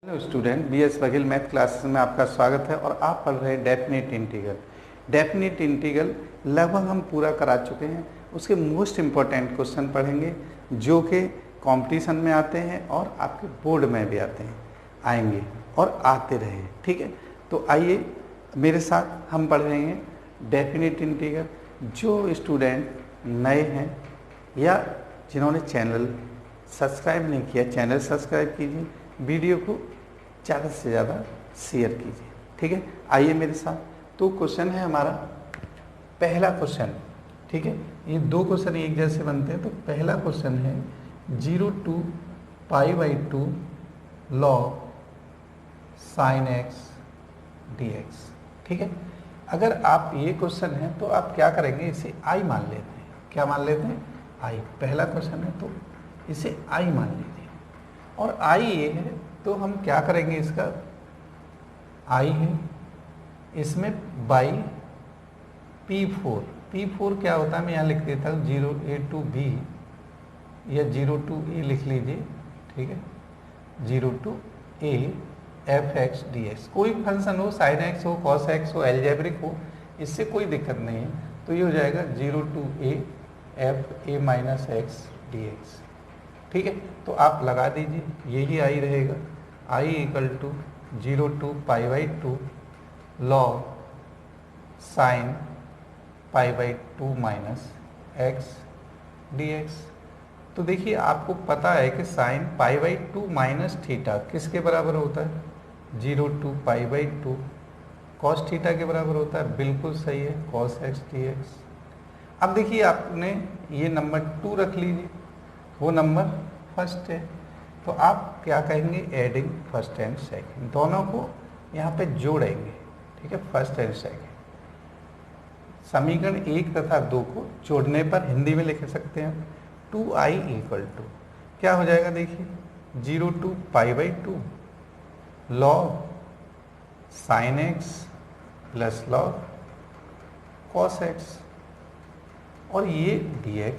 Hello student, BS Baghel math classes में आपका स्वागत है और आप पढ़ रहे हैं डेफिनेट इंटीग्रल। डेफिनेट इंटीग्रल लगभग हम पूरा करा चुके हैं। उसके मोस्ट इम्पॉर्टेंट क्वेश्चन पढ़ेंगे जो कि कंपटीशन में आते हैं और आपके बोर्ड में भी आएंगे और आते रहे। ठीक है, तो आइए मेरे साथ हम पढ़ रहे हैं डेफिनेट इंटीग्रल। जो स्टूडेंट नए हैं या जिन्होंने चैनल सब्सक्राइब नहीं किया, चैनल सब्सक्राइब कीजिए, वीडियो को ज़्यादा से ज़्यादा शेयर कीजिए। ठीक है, आइए मेरे साथ। तो क्वेश्चन है हमारा पहला क्वेश्चन। ठीक है, ये दो क्वेश्चन एक जैसे बनते हैं। तो पहला क्वेश्चन है 0 to π/2 log sin x dx। ठीक है, अगर आप ये क्वेश्चन है तो आप क्या करेंगे, इसे i मान लेते हैं। क्या मान लेते हैं? i। पहला क्वेश्चन है तो इसे i मान लीजिए और i ये है तो हम क्या करेंगे, इसका i है, इसमें बाई P4 क्या होता है, मैं यहाँ लिख देता हूँ 0a to b या 0 to a लिख लीजिए। ठीक है, 0 to a f(x) dx। कोई फंक्शन हो, sin x हो, cos x हो, एल्जेब्रिक हो, इससे कोई दिक्कत नहीं है। तो ये हो जाएगा 0 to a f(a-x) dx। ठीक है, तो आप लगा दीजिए, यही आई रहेगा। i = 0 to π/2 log sin π/2 - x dx। तो देखिए, आपको पता है कि sin π/2 माइनस थीटा किसके बराबर होता है? 0 to π/2 cos थीटा के बराबर होता है। बिल्कुल सही है, cos x dx। अब देखिए, आपने ये नंबर 2 रख लीजिए, वो नंबर फर्स्ट है, तो आप क्या कहेंगे, एडिंग फर्स्ट एंड सेकंड, दोनों को यहाँ पे जोड़ेंगे। ठीक है, फर्स्ट एंड सेकंड, समीकरण 1 तथा 2 को जोड़ने पर हिंदी में लिख सकते हैं 2i = क्या हो जाएगा, देखिए 0 to π/2 log sin x plus log cos x और ये dx।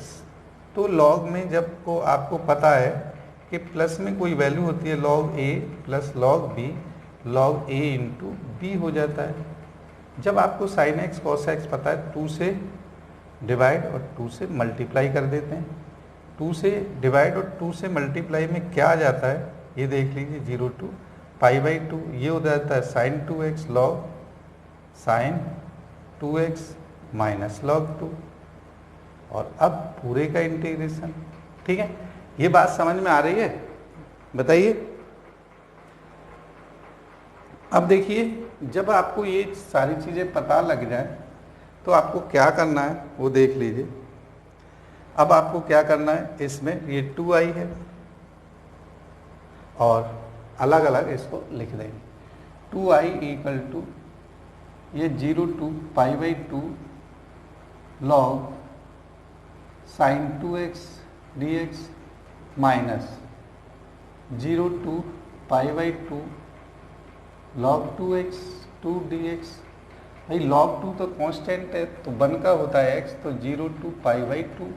तो log में जब को आपको पता है कि प्लस में कोई वैल्यू होती है log a plus log b, log a into b हो जाता है। जब आपको sin x cos x पता है, 2 से डिवाइड और 2 से मल्टीप्लाई कर देते हैं। 2 से डिवाइड और 2 से मल्टीप्लाई में क्या आ जाता है, ये देख लीजिए, 0 to π/2 ये हो जाता है sin 2x log sin 2x minus log 2 और अब पूरे का इंटीग्रेशन। ठीक है, ये बात समझ में आ रही है? बताइए। अब देखिए, जब आपको ये सारी चीज़ें पता लग जाए तो आपको क्या करना है वो देख लीजिए। अब आपको क्या करना है, इसमें ये 2i है और अलग अलग इसको लिख देंगे। 2i = ये 0 to π/2 log sin 2x dx minus 0 to π/2 log 2x 2 dx। भाई log 2 तो कांस्टेंट है, तो 1 का होता है x, तो 0 to π/2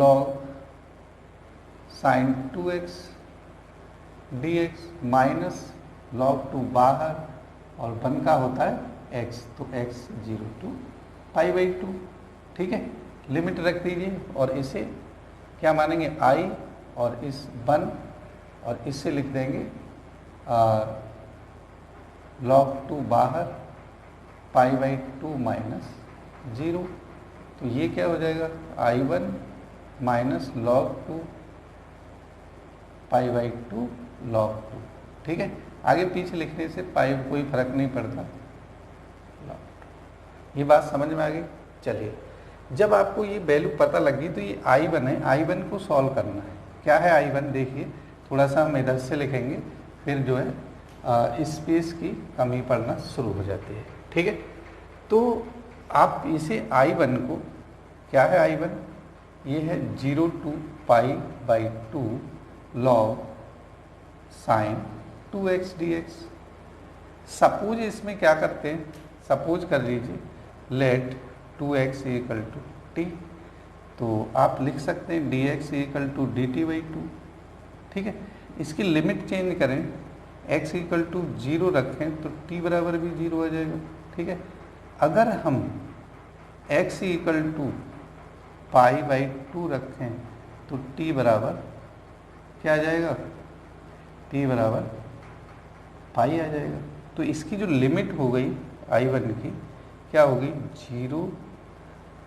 log sin 2x dx minus log 2 बाहर और 1 का होता है x, तो x 0 to π/2। ठीक है, लिमिट रख दीजिए और इसे क्या मानेंगे, i और इस 1 और इससे लिख देंगे log 2 बाहर π/2 माइनस 0। तो ये क्या हो जाएगा, i1 माइनस log 2 π/2 log 2। ठीक है, आगे पीछे लिखने से पाई कोई फर्क नहीं पड़ता। ये बात समझ में आ गई? चलिए, जब आपको ये वैल्यू पता लगी तो ये i1 है, i1 को सॉल्व करना है। क्या है i1, देखिए थोड़ा सा हम इधर से लिखेंगे, फिर जो है स्पेस की कमी पड़ना शुरू हो जाती है। ठीक है, तो आप इसे i1 को, क्या है i1, ये है 0 to π/2 log sin 2x dx। Suppose इसमें क्या करते हैं, सपोज कर लीजिए लेट 2x = t, तो आप लिख सकते हैं dx = dt/2। ठीक है, इसकी लिमिट चेंज करें, x इक्वल टू 0 रखें तो t बराबर भी 0 आ जाएगा। ठीक है, अगर हम x equal to pi by 2 रखें तो t बराबर क्या आ जाएगा, t बराबर पाई आ जाएगा। तो इसकी जो लिमिट हो गई I1 की क्या होगी, 0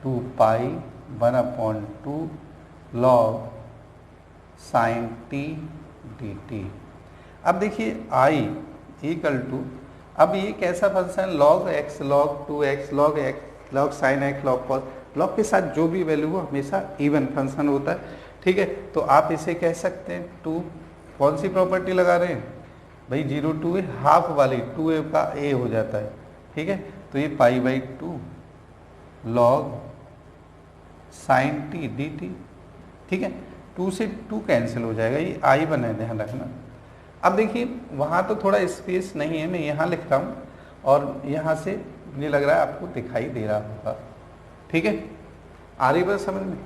to pi 1/2 log sine t d t. अब देखिए I इक्वल टू, अब ये कैसा function, log x log 2x log x log sine x log cos, log के साथ जो भी वैल्यू हो हमेशा इवन फंक्शन होता है। ठीक है, तो आप इसे कह सकते हैं 2, कौन सी प्रॉपर्टी लगा रहे हैं भाई, 0 टू ए हाफ वाली 2a का a हो जाता है। ठीक है, तो ये pi by 2 log sine t d t. ठीक है, 2 से 2 कैंसिल हो जाएगा, ये I1 है, ध्यान रखना। अब देखिए वहाँ तो थोड़ा स्पेस नहीं है, मैं यहाँ लिखता हूँ और यहाँ से मुझे लग रहा है आपको दिखाई दे रहा होगा। ठीक है, आ रही बात समझ में।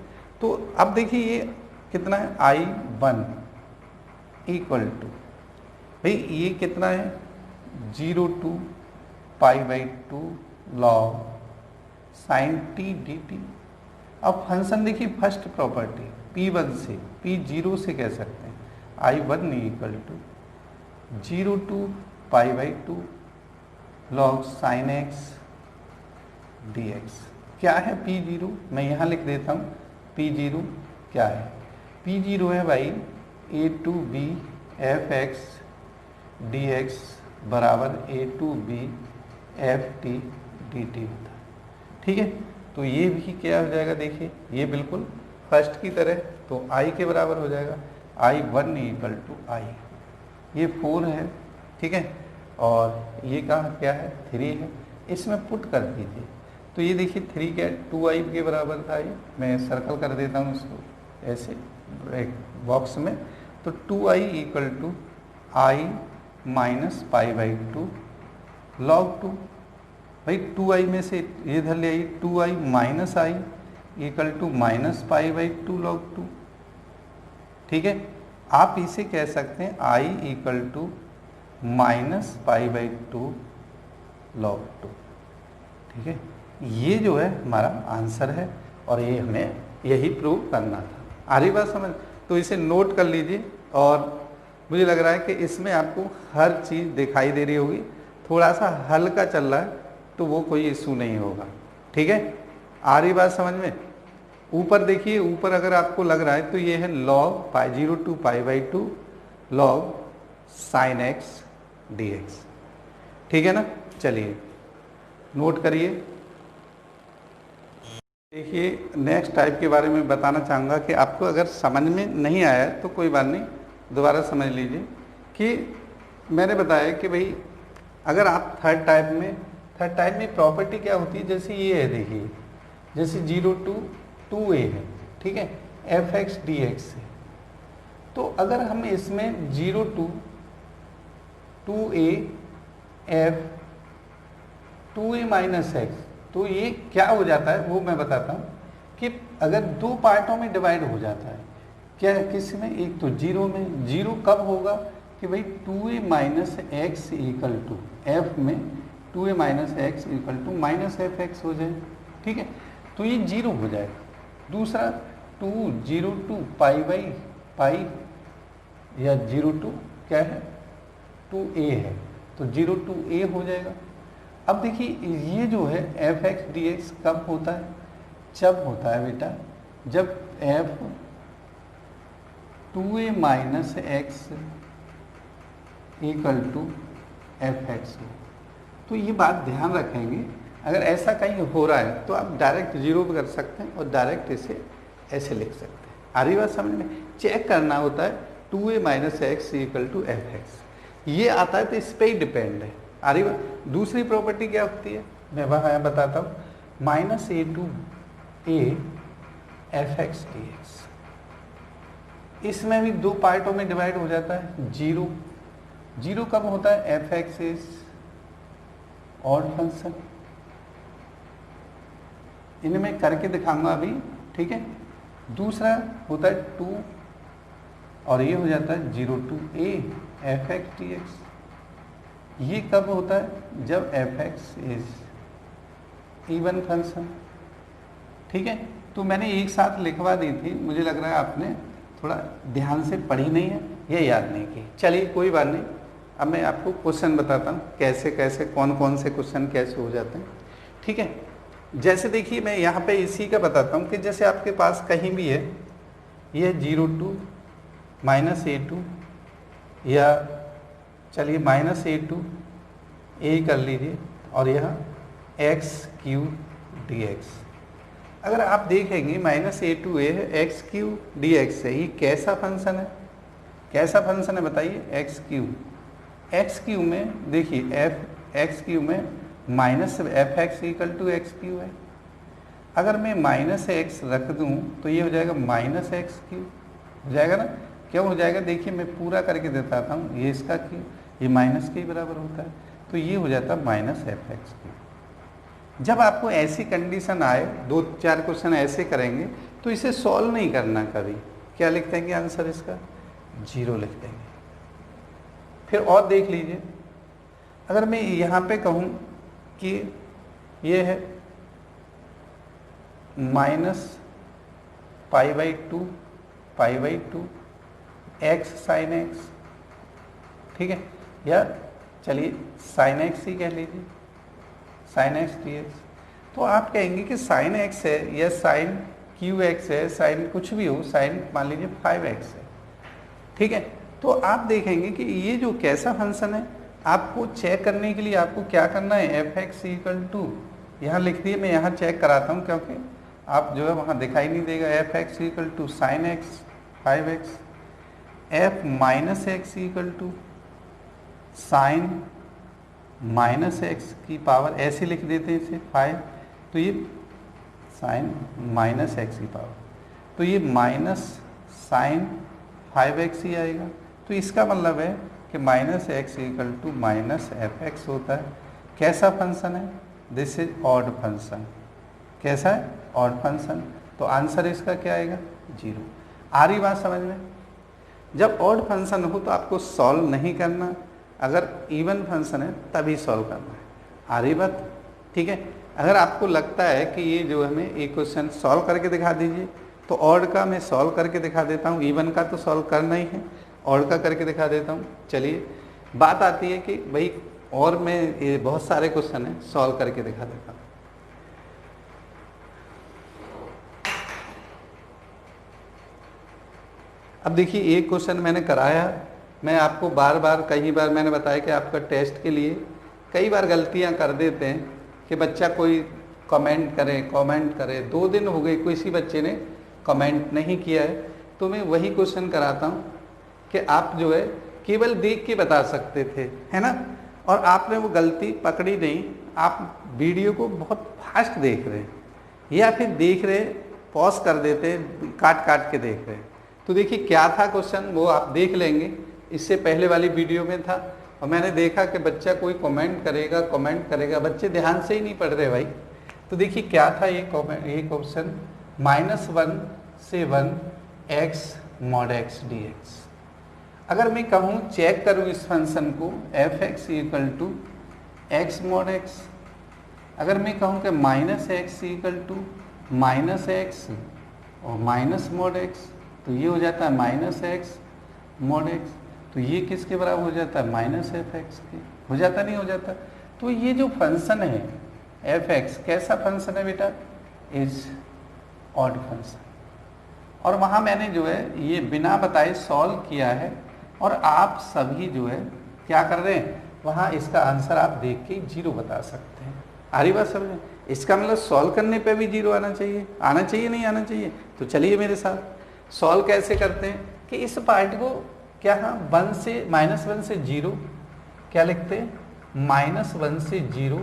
तो अब देखिए ये कितना है, I1 इक्वल टू, भाई ये कितना है, 0 to pi by 2 log sine t d t. अब फंक्शन देखिए फर्स्ट प्रॉपर्टी P1 से P0 से कह सकते हैं, I1 equal to 0 to pi by 2 log sine x d x. क्या है P0, मैं यहाँ लिख देता हूँ, P0 क्या है, P0 है भाई a to b f x d x बराबर a to b f t d t होता है। ठीक है, तो ये भी क्या हो जाएगा, देखिए ये बिल्कुल फर्स्ट की तरह, तो I के बराबर हो जाएगा, I1 इक्वल टू I, ये 4 है। ठीक है, और ये कहाँ क्या है, 3 है, इसमें पुट कर दीजिए। तो ये देखिए 3 क्या है, 2I के बराबर था, ये मैं सर्कल कर देता हूँ इसको ऐसे एक बॉक्स में। तो 2I equal to I minus pi by 2 log 2, भाई 2I में से ये धर ले आई, 2I minus I equal to minus pi by 2 log 2। ठीक है, आप इसे कह सकते हैं I equal to minus pi by 2 log 2। ठीक है, ये जो है हमारा आंसर है और ये हमें यही प्रूव करना था। आ रही बात समझ, तो इसे नोट कर लीजिए और मुझे लग रहा है कि इसमें आपको हर चीज़ दिखाई दे रही होगी, थोड़ा सा हल्का चल रहा है तो वो कोई इशू नहीं होगा। ठीक है, आ रही बात समझ में। ऊपर देखिए, ऊपर अगर आपको लग रहा है तो ये है log pi 0 to pi by 2 log sine x d x. ठीक है ना, चलिए नोट करिए। देखिए नेक्स्ट टाइप के बारे में बताना चाहूँगा कि आपको अगर समझ में नहीं आया तो कोई बात नहीं, दोबारा समझ लीजिए कि मैंने बताया कि भाई अगर आप थर्ड टाइप में प्रॉपर्टी क्या होती है, जैसे ये है, देखिए जैसे 0 टू 2a है। ठीक है, एफ एक्स डी एक्स है, तो अगर हम इसमें 0 to 2a F 2a minus x, तो ये क्या हो जाता है वो मैं बताता हूँ कि अगर दो पार्टों में डिवाइड हो जाता है, क्या किस में, एक तो 0 में। 0 कब होगा कि भाई 2a minus x equal to f में 2a minus x equal to minus f x हो जाए। ठीक है, तो ये 0 हो जाएगा। दूसरा 0 टू पाई बाई पाई या 0 टू क्या है 2a है, तो 0 टू a हो जाएगा। अब देखिए ये जो है एफ एक्स डी एक्स कब होता है, जब होता है बेटा जब f 2a minus x equal to f x हो। तो ये बात ध्यान रखेंगे, अगर ऐसा कहीं हो रहा है तो आप डायरेक्ट 0 भी कर सकते हैं और डायरेक्ट इसे ऐसे लिख सकते हैं। आ रही बात समझ में। चेक करना होता है 2a minus x equal to f x, ये आता है तो इस पर ही डिपेंड है। आ रही बात। दूसरी प्रॉपर्टी क्या होती है मैं वहाँ बताता हूँ, minus a to a f x d x. इसमें भी दो पार्टों में डिवाइड हो जाता है। 0 कब होता है, F x is odd function, इन्हें मैं करके दिखाऊंगा अभी। ठीक है, दूसरा होता है 2 और ये हो जाता है 0 to a fx dx। ये कब होता है? जब fx इज इवन फंक्शन। ठीक है, तो मैंने एक साथ लिखवा दी थी, मुझे लग रहा है आपने थोड़ा ध्यान से पढ़ी नहीं है या याद नहीं की। चलिए कोई बात नहीं, अब मैं आपको क्वेश्चन बताता हूँ कैसे कैसे कौन कौन से क्वेश्चन कैसे हो जाते हैं। ठीक है, जैसे देखिए मैं यहाँ पे इसी का बताता हूँ कि जैसे आपके पास कहीं भी है, ये 0 to -a2 या चलिए -a2 a कर लीजिए और यह x³ dx। अगर आप देखेंगे -a2 a है, x³ dx है, ये कैसा फंक्शन है? कैसा फंक्शन है बताइए? x³ में देखिए x³ में -fx = x³ है। अगर मैं -x रख दूं तो ये हो जाएगा -x³ हो जाएगा ना? क्यों हो जाएगा? देखिए मैं पूरा करके देता हूँ, ये इसका क्यू, ये माइनस के बराबर होता है, तो ये हो जाता है -fx³। जब आपको ऐसी कंडीशन आए, 2-4 क्वेश्चन ऐसे करेंगे तो इसे सॉल्व नहीं करना कभी। क्या लिख देंगे आंसर इसका? 0 लिख देंगे। फिर और देख लीजिए, अगर मैं यहाँ पे कहूँ कि ये है -π/2 x sin x, ठीक है, या चलिए sin x ही कह लीजिए, sin x dx। तो आप कहेंगे कि sin x है या sin qx है, sin कुछ भी हो, sin मान लीजिए 5x है। ठीक है, तो आप देखेंगे कि ये जो कैसा फंक्शन है, आपको चेक करने के लिए आपको क्या करना है? fx = यहाँ लिख दिए, मैं यहाँ चेक कराता हूँ क्योंकि आप जो है वहाँ दिखाई नहीं देगा। fx = sin x 5x, f - x = sin -x⁻, ऐसे लिख देते हैं इसे 5, तो ये sin -x⁻, तो ये sin 5x ही आएगा। तो इसका मतलब है कि -x = -fx होता है। कैसा फंक्शन है? This is odd function. कैसा है? Odd function. तो आंसर इसका क्या आएगा? 0। आ रही बात समझ में? जब ऑड फंक्शन हो तो आपको सॉल्व नहीं करना, अगर इवन फंक्शन है तभी सॉल्व करना है। आ रही बात? ठीक है, अगर आपको लगता है कि ये जो हमें एक क्वेश्चन सॉल्व करके दिखा दीजिए, तो ऑड का मैं सॉल्व करके दिखा देता हूँ, इवन का तो सॉल्व करना ही है, ऑड का करके दिखा देता हूँ। चलिए बात आती है कि भाई और मैं ये बहुत सारे क्वेश्चन है सॉल्व करके दिखा देता हूँ। अब देखिए एक क्वेश्चन मैंने कराया, मैं आपको बार बार कई बार मैंने बताया कि आपका टेस्ट के लिए कई बार गलतियां कर देते हैं कि बच्चा कोई कमेंट करे 2 दिन हो गए किसी बच्चे ने कमेंट नहीं किया है, तो मैं वही क्वेश्चन कराता हूं कि आप जो है केवल देख के बता सकते थे, है ना, और आपने वो गलती पकड़ी नहीं। आप वीडियो को बहुत फास्ट देख रहे हैं या फिर देख रहे पॉज कर देते, काट काट के देख रहे हैं। तो देखिए क्या था क्वेश्चन, वो आप देख लेंगे, इससे पहले वाली वीडियो में था। और मैंने देखा कि बच्चा कोई कमेंट करेगा, बच्चे ध्यान से ही नहीं पढ़ रहे भाई। तो देखिए क्या था ये क्वेश्चन, -1 से 1 x mod x dx। अगर मैं कहूँ चेक करूँ इस फंक्शन को fx = x mod x, अगर मैं कहूँ कि -x = -x और -mod x, तो ये हो जाता है -x mod x, तो ये किसके बराबर हो जाता है? -fx के। हो जाता नहीं हो जाता? तो ये जो फंक्शन है fx कैसा फंक्शन है बेटा? Is odd function. और वहाँ मैंने जो है ये बिना बताए सॉल्व किया है, और आप सभी जो है क्या कर रहे हैं, वहाँ इसका आंसर आप देख के 0 बता सकते हैं। आ रही बात समझ में? इसका मतलब सॉल्व करने पे भी 0 आना चाहिए, नहीं आना चाहिए? तो चलिए मेरे साथ सॉल्व कैसे करते हैं कि इस पार्ट को क्या, हाँ, -1 से 0 क्या लिखते हैं? -1 से 0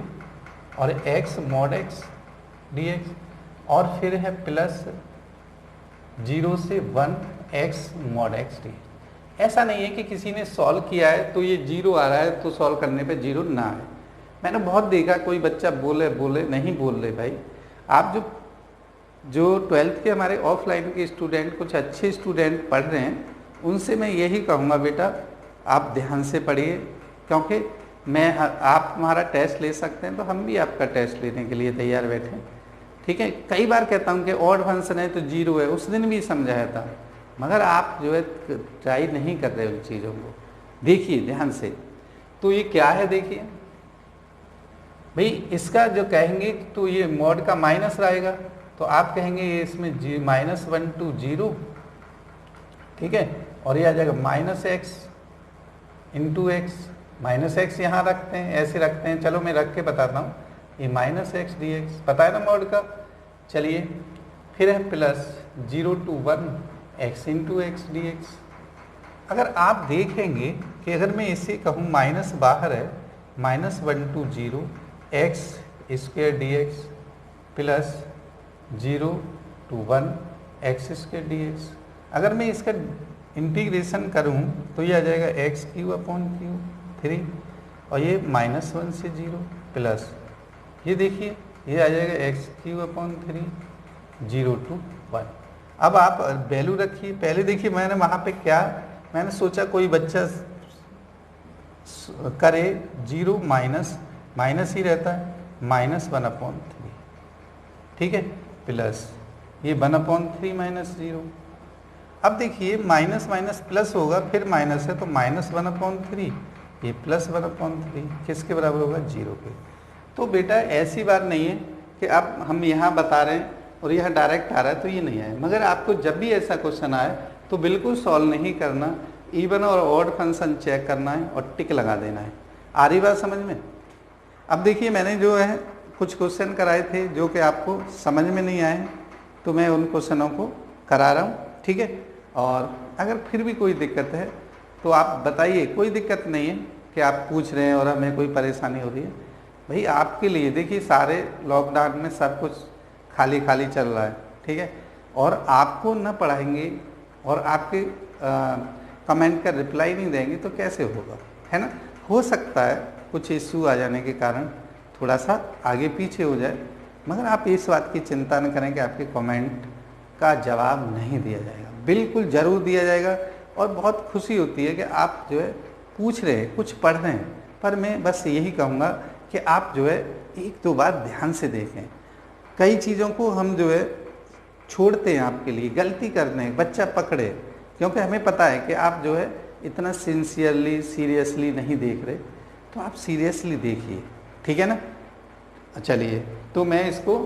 और x mod x dx, और फिर है +0 से 1 x mod x dx। ऐसा नहीं है कि किसी ने सॉल्व किया है तो ये 0 आ रहा है तो सॉल्व करने पे 0 ना आए। मैंने बहुत देखा कोई बच्चा बोले नहीं बोल रहे भाई। आप जो 12th के हमारे ऑफलाइन के स्टूडेंट, कुछ अच्छे स्टूडेंट पढ़ रहे हैं, उनसे मैं यही कहूँगा बेटा आप ध्यान से पढ़िए, क्योंकि आप हमारा टेस्ट ले सकते हैं तो हम भी आपका टेस्ट लेने के लिए तैयार बैठे हैं। ठीक है, कई बार कहता हूँ कि ऑड फंक्शन है तो 0 है, उस दिन भी समझाया था, मगर आप जो है ट्राई नहीं कर रहे उन चीज़ों को। देखिए ध्यान से, तो ये क्या है देखिए भाई, इसका जो कहेंगे तो ये मॉड का माइनस रहेगा, तो आप कहेंगे ये इसमें -1 to 0, ठीक है, और ये आ जाएगा -x इंटू एक्स, -x यहाँ रखते हैं, ऐसे रखते हैं, चलो मैं रख के बताता हूँ, ये -x dx पता है ना मॉड का। चलिए फिर है plus 0 to 1 x into x d x. अगर आप देखेंगे कि अगर मैं इसे कहूँ माइनस बाहर है, -1 to 0 x square D x plus 0 to 1 x square D x. अगर मैं इसका इंटीग्रेशन करूँ तो ये आ जाएगा x³ 3, और ये -1 से 0 प्लस ये देखिए ये आ जाएगा x³ 0 to 1। अब आप वैल्यू रखिए, पहले देखिए मैंने वहाँ पे क्या, मैंने सोचा कोई बच्चा करे 0 माइनस ही रहता है, -1/3, ठीक है, प्लस ये 1/3 -0। अब देखिए माइनस माइनस प्लस होगा, फिर माइनस है तो -1/3, ये +1/3 किसके बराबर होगा, 0 के। तो बेटा ऐसी बात नहीं है कि आप हम यहाँ बता रहे हैं और यह डायरेक्ट आ रहा है तो ये नहीं आए, मगर आपको जब भी ऐसा क्वेश्चन आए तो बिल्कुल सॉल्व नहीं करना, इवन और ऑड फंक्शन चेक करना है और टिक लगा देना है। आ रही बात समझ में। अब देखिए मैंने जो है कुछ क्वेश्चन कराए थे जो कि आपको समझ में नहीं आए, तो मैं उन क्वेश्चनों को करा रहा हूँ, ठीक है। और अगर फिर भी कोई दिक्कत है तो आप बताइए, कोई दिक्कत नहीं है कि आप पूछ रहे हैं और हमें कोई परेशानी हो रही है। भाई आपके लिए देखिए सारे लॉकडाउन में सब कुछ खाली खाली चल रहा है, ठीक है, और आपको न पढ़ाएंगे और आपके कमेंट का रिप्लाई नहीं देंगे तो कैसे होगा, है ना। हो सकता है कुछ इश्यू आ जाने के कारण थोड़ा सा आगे पीछे हो जाए, मगर आप इस बात की चिंता न करें कि आपके कमेंट का जवाब नहीं दिया जाएगा, बिल्कुल ज़रूर दिया जाएगा। और बहुत खुशी होती है कि आप जो है पूछ रहे हैं, कुछ पढ़ रहे हैं, पर मैं बस यही कहूँगा कि आप जो है एक दो बार ध्यान से देखें। कई चीज़ों को हम जो है छोड़ते हैं आपके लिए, गलती करने बच्चा पकड़े, क्योंकि हमें पता है कि आप जो है इतना सिंसियरली सीरियसली नहीं देख रहे, तो आप सीरियसली देखिए, ठीक है ना। चलिए तो मैं इसको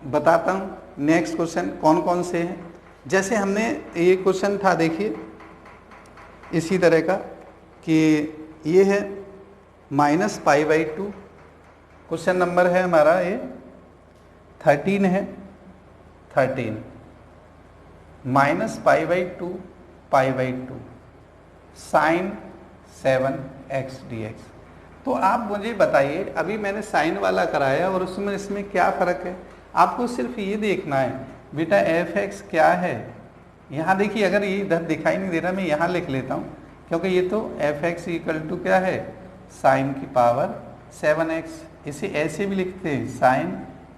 बताता हूँ नेक्स्ट क्वेश्चन कौन कौन से हैं। जैसे हमने ये क्वेश्चन था देखिए इसी तरह का कि ये है -π/2, क्वेश्चन नंबर है हमारा ये 13 है, 13 -π/2 π/2 sin 7x dx। तो आप मुझे बताइए, अभी मैंने साइन वाला कराया और उसमें इसमें क्या फ़र्क है, आपको सिर्फ ये देखना है बेटा f(x) क्या है। यहाँ देखिए अगर ये इधर दिखाई नहीं दे रहा, मैं यहाँ लिख लेता हूँ, क्योंकि ये तो f(x) = क्या है, साइन की पावर 7x। इसे ऐसे भी लिखते हैं साइन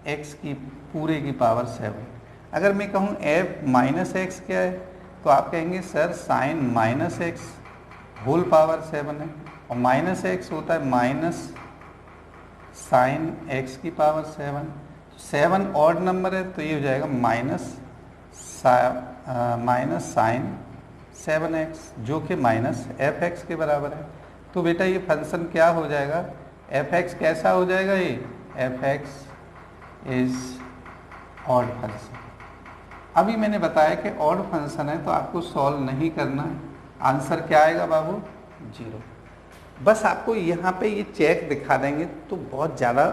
x की पूरे की पावर 7। अगर मैं कहूँ f-x क्या है, तो आप कहेंगे sir sine -x whole power 7 है, और -x होता है माइनस साइन x की पावर 7। 7 ऑड नंबर है तो ये हो जाएगा माइनस साइन 7x, जो कि -f(x) के बराबर है। तो बेटा ये फंक्शन क्या हो जाएगा, f(x) कैसा हो जाएगा, ये f(x) इज ऑड फंक्शन। अभी मैंने बताया कि ऑड फंक्शन है तो आपको सॉल्व नहीं करना है, आंसर क्या आएगा बाबू, 0। बस आपको यहाँ पे ये चेक दिखा देंगे तो बहुत ज़्यादा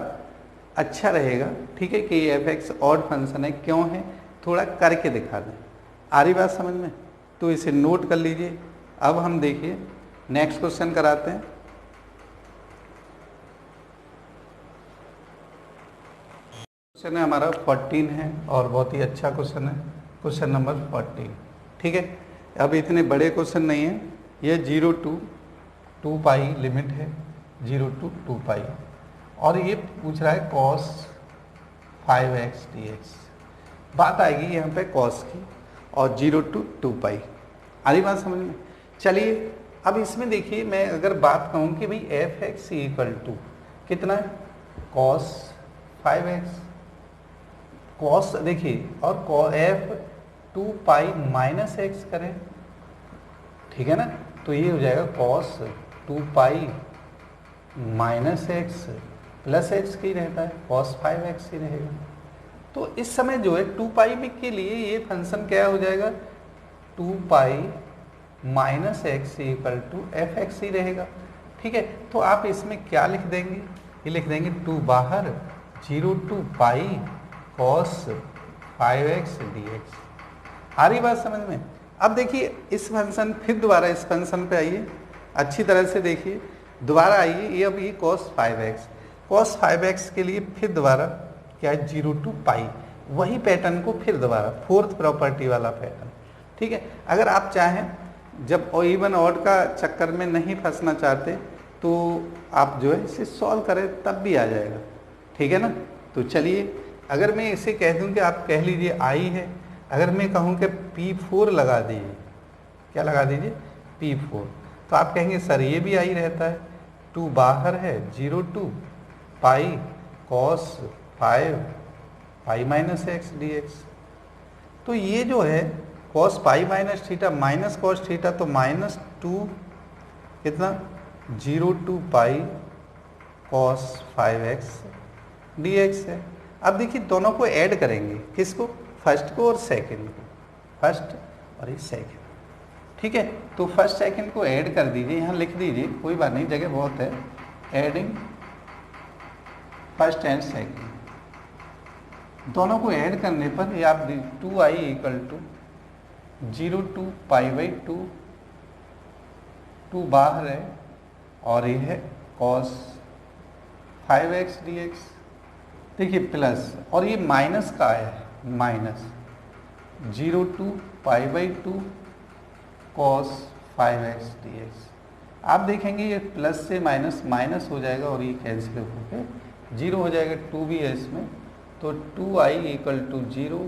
अच्छा रहेगा, ठीक है, कि ये f(x) ऑड फंक्शन है, क्यों है, थोड़ा करके दिखा दें। आ रही बात समझ में, तो इसे नोट कर लीजिए। अब हम देखिए नेक्स्ट क्वेश्चन कराते हैं। क्वेश्चन है हमारा 14 है और बहुत ही अच्छा क्वेश्चन है, क्वेश्चन नंबर 14, ठीक है। अब इतने बड़े क्वेश्चन नहीं है, ये 0 to 2π लिमिट है, 0 to 2π, और ये पूछ रहा है cos 5x dx। बात आएगी यहाँ पे cos की, और 0 to 2π। आ रही बात समझ में? चलिए अब इसमें देखिए, मैं अगर बात कहूँ कि भाई एफ एक्स इक्वल टू कितना है, कॉस 5x, कॉस देखिए, और एफ 2 पाई माइनस एक्स करें, ठीक है ना, तो ये हो जाएगा cos 2 pi minus x plus x की रहता है, कॉस 5x ही रहेगा। तो इस समय जो है 2 पाई के लिए ये फंक्शन क्या हो जाएगा, 2 pi minus x equal to f x ही रहेगा, ठीक है। तो आप इसमें क्या लिख देंगे, ये लिख देंगे 2 बाहर 0 to pi cos 5x dx। आ रही बात समझ में? अब देखिए इस फंक्शन, फिर दोबारा इस फंक्शन पे आइए, अच्छी तरह से देखिए, दोबारा आइए, ये अब ये कॉस 5x के लिए फिर दोबारा क्या है, 0 टू पाई, वही पैटर्न को फिर दोबारा फोर्थ प्रॉपर्टी वाला पैटर्न, ठीक है। अगर आप चाहें, जब इवन ऑड का चक्कर में नहीं फंसना चाहते, तो आप जो है इसे सॉल्व करें तब भी आ जाएगा, ठीक है ना। तो चलिए, अगर मैं इसे कह दूं कि आप कह लीजिए आई है, अगर मैं कहूं कि P4 लगा दीजिए, क्या लगा दीजिए, P4, तो आप कहेंगे सर ये भी आई रहता है, 2 बाहर है 0 to pi cos 5 pi minus x dx। तो ये जो है cos pi minus theta minus cos theta, तो -2 कितना 0 to pi cos 5x dx है। अब देखिए दोनों को ऐड करेंगे, किसको, फर्स्ट को और सेकंड को, फर्स्ट और ये सेकंड, ठीक है। तो फर्स्ट सेकंड को ऐड कर दीजिए, यहाँ लिख दीजिए, कोई बात नहीं, जगह बहुत है, एडिंग फर्स्ट एंड सेकंड, दोनों को ऐड करने पर ये आप 2i equal to 0 to pi by 2 बाहर है, और ये है कॉस 5x dx, देखिए प्लस, और ये माइनस का है, minus 0 to pi by 2 cos 5x dx। आप देखेंगे ये प्लस से माइनस माइनस हो जाएगा, और ये कैंसिल होकर 0 हो जाएगा, 2 भी है इसमें, तो 2i इक्वल टू 0,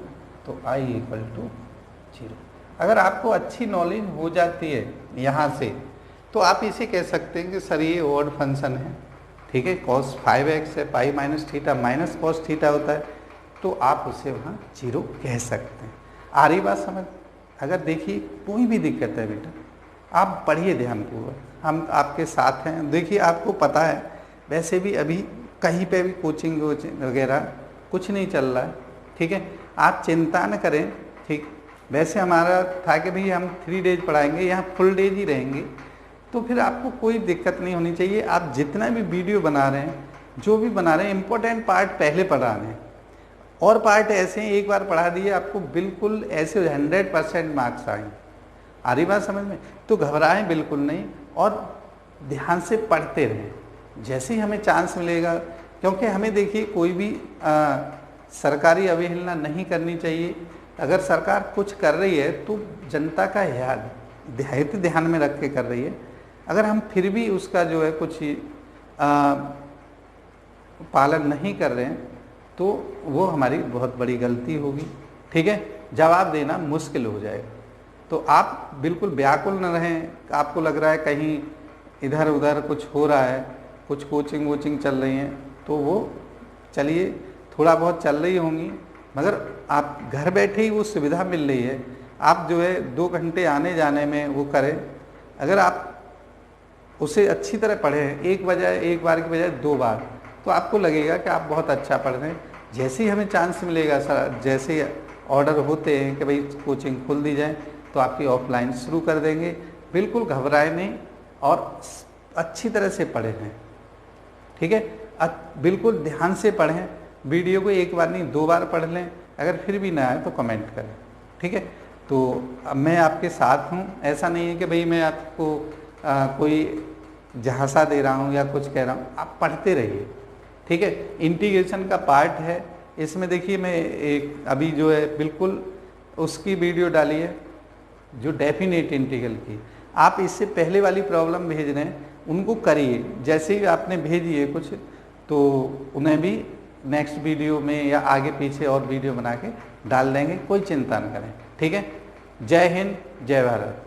तो i इक्वल टू 0। अगर आपको अच्छी नॉलेज हो जाती है यहाँ से, तो आप इसे कह सकते हैं कि सर ये ऑड फंक्शन है, ठीक है, cos 5x है, पाई minus theta minus cos theta होता है, तो आप उसे वहाँ 0 कह सकते हैं। आ रही बात समझ? अगर देखिए कोई भी दिक्कत है बेटा, आप पढ़िए ध्यानपूर्वक, हम आपके साथ हैं। देखिए आपको पता है, वैसे भी अभी कहीं पे भी कोचिंग वगैरह कुछ नहीं चल रहा है, ठीक है, आप चिंता न करें, ठीक। वैसे हमारा था कि भाई हम 3 डेज पढ़ाएंगे, यहाँ फुल डेज ही रहेंगे, तो फिर आपको कोई दिक्कत नहीं होनी चाहिए। आप जितना भी वीडियो बना रहे हैं, जो भी बना रहे हैं, इम्पोर्टेंट पार्ट पहले पढ़ा रहे हैं, और पार्ट ऐसे हैं एक बार पढ़ा दिए आपको बिल्कुल ऐसे 100% मार्क्स आएंगे। आ रही बात समझ में? तो घबराएं बिल्कुल नहीं, और ध्यान से पढ़ते रहें जैसे ही हमें चांस मिलेगा, क्योंकि हमें देखिए कोई भी सरकारी अवहेलना नहीं करनी चाहिए। अगर सरकार कुछ कर रही है तो जनता का हित ध्यान में रख के कर रही है। अगर हम फिर भी उसका जो है कुछ पालन नहीं कर रहे हैं, तो वो हमारी बहुत बड़ी गलती होगी, ठीक है, जवाब देना मुश्किल हो जाएगा। तो आप बिल्कुल व्याकुल न रहें, आपको लग रहा है कहीं इधर उधर कुछ हो रहा है, कुछ कोचिंग वोचिंग चल रही हैं, तो वो चलिए थोड़ा बहुत चल रही होंगी, मगर आप घर बैठे ही वो सुविधा मिल रही है। आप जो है 2 घंटे आने जाने में वो करें, अगर आप उसे अच्छी तरह पढ़ें, एक बार की बजाय 2 बार, तो आपको लगेगा कि आप बहुत अच्छा पढ़ रहे हैं। जैसे ही हमें चांस मिलेगा सर, जैसे ऑर्डर होते हैं कि भाई कोचिंग खोल दी जाए, तो आपकी ऑफलाइन शुरू कर देंगे। बिल्कुल घबराए नहीं और अच्छी तरह से पढ़े हैं, ठीक है, बिल्कुल ध्यान से पढ़ें। वीडियो को 1 बार नहीं 2 बार पढ़ लें, अगर फिर भी ना आए तो कमेंट करें, ठीक है। तो मैं आपके साथ हूँ, ऐसा नहीं है कि भाई मैं आपको कोई झांसा दे रहा हूँ या कुछ कह रहा हूँ, आप पढ़ते रहिए, ठीक है। इंटीग्रेशन का पार्ट है इसमें, देखिए मैं एक अभी जो है बिल्कुल उसकी वीडियो डाली है जो डेफिनेट इंटीग्रल की। आप इससे पहले वाली प्रॉब्लम भेज रहे हैं उनको करिए, जैसे ही आपने भेजी है कुछ, तो उन्हें भी नेक्स्ट वीडियो में या आगे पीछे और वीडियो बना के डाल देंगे, कोई चिंता न करें, ठीक है। जय हिंद, जय भारत।